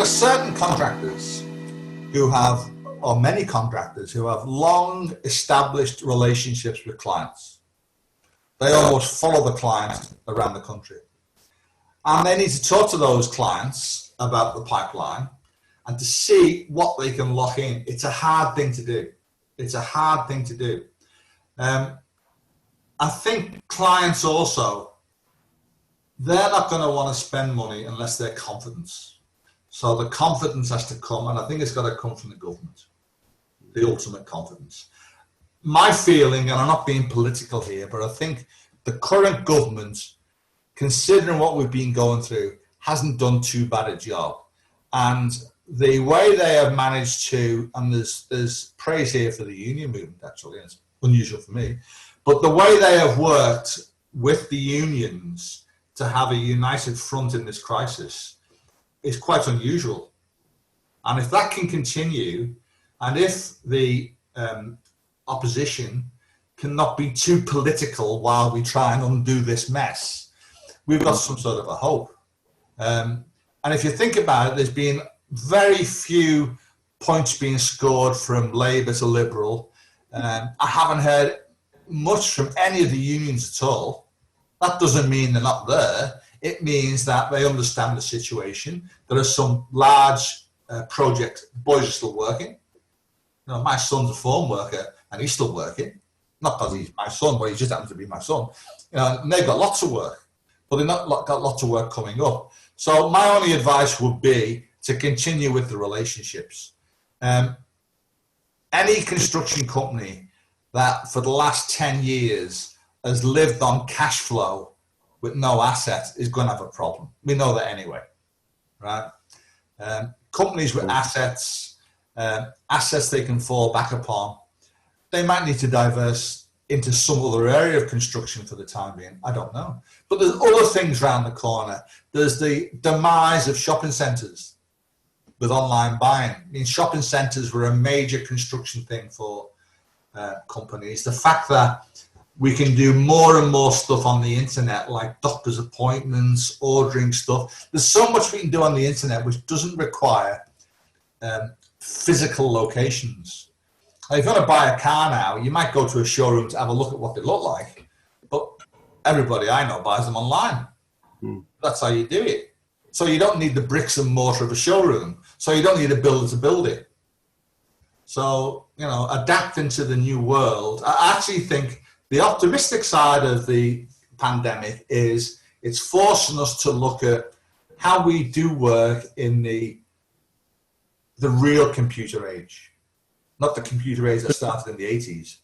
are certain contractors who have, or many contractors who have long established relationships with clients. They almost follow the client around the country. And they need to talk to those clients about the pipeline and to see what they can lock in. It's a hard thing to do. It's a hard thing to do. I think clients also, they're not going to want to spend money unless they're confident. So the confidence has to come, and I think it's got to come from the government, the ultimate confidence. My feeling, and I'm not being political here, but I think the current government, considering what we've been going through, hasn't done too bad a job. And the way they have managed to, and there's praise here for the union movement, actually, and it's unusual for me, but the way they have worked with the unions to have a united front in this crisis is quite unusual. And if that can continue, and if the opposition cannot be too political while we try and undo this mess, we've got some sort of a hope. And if you think about it, there's been very few points being scored from Labour to Liberal. I haven't heard much from any of the unions at all. That doesn't mean they're not there. It means that they understand the situation. There are some large projects, boys are still working. You know, my son's a phone worker and he's still working. Not because he's my son, but he just happens to be my son. You know, and they've got lots of work, but they've not got lots of work coming up. So my only advice would be to continue with the relationships. Any construction company that for the last 10 years has lived on cash flow with no assets is going to have a problem. We know that anyway, right? Companies with assets they can fall back upon, they might need to diverse into some other area of construction for the time being. I don't know. But there's other things around the corner. There's the demise of shopping centres with online buying. I mean, shopping centres were a major construction thing for companies. The fact that we can do more and more stuff on the internet, like doctor's appointments, ordering stuff. There's so much we can do on the internet which doesn't require physical locations. If you want to buy a car now, you might go to a showroom to have a look at what they look like, but everybody I know buys them online. That's how you do it. So you don't need the bricks and mortar of a showroom. So you don't need a builder to build it. So, you know, adapting to the new world. I actually think the optimistic side of the pandemic is it's forcing us to look at how we do work in the real computer age, not the computer age that started in the 80s.